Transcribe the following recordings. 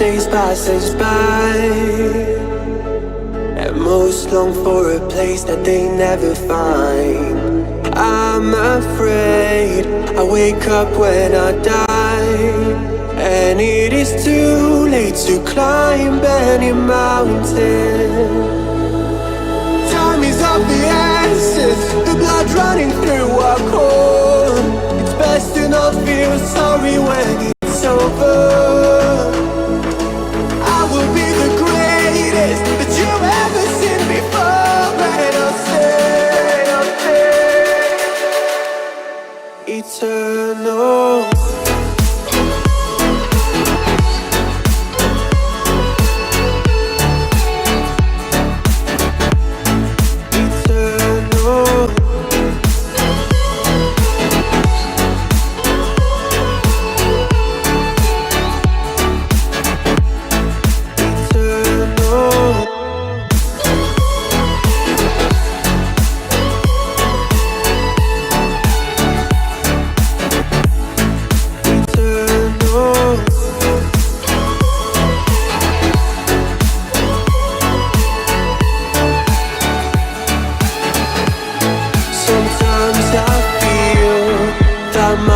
days pass us by, and most long for a place that they never find. I'm afraid I wake up when I die, and it is too late to climb any mountain. Time is of the essence, the blood running through our core. It's best to not feel sorry when it's over. I will be the greatest that you've ever seen before, and I'll stay eternal.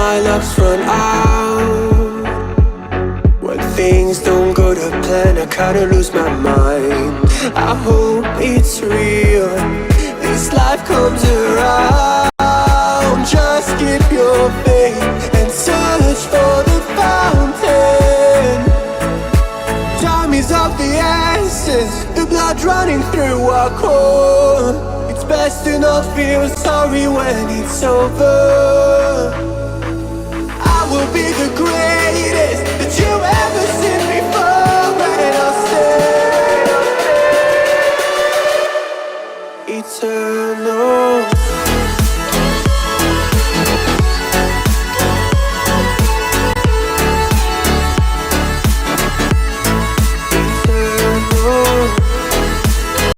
My luck's run out. When things don't go to plan, I kinda lose my mind. I hope it's real, this life comes around. Just keep your faith and search for the fountain. Time is of the essence, the blood running through our core. It's best to not feel sorry when it's over.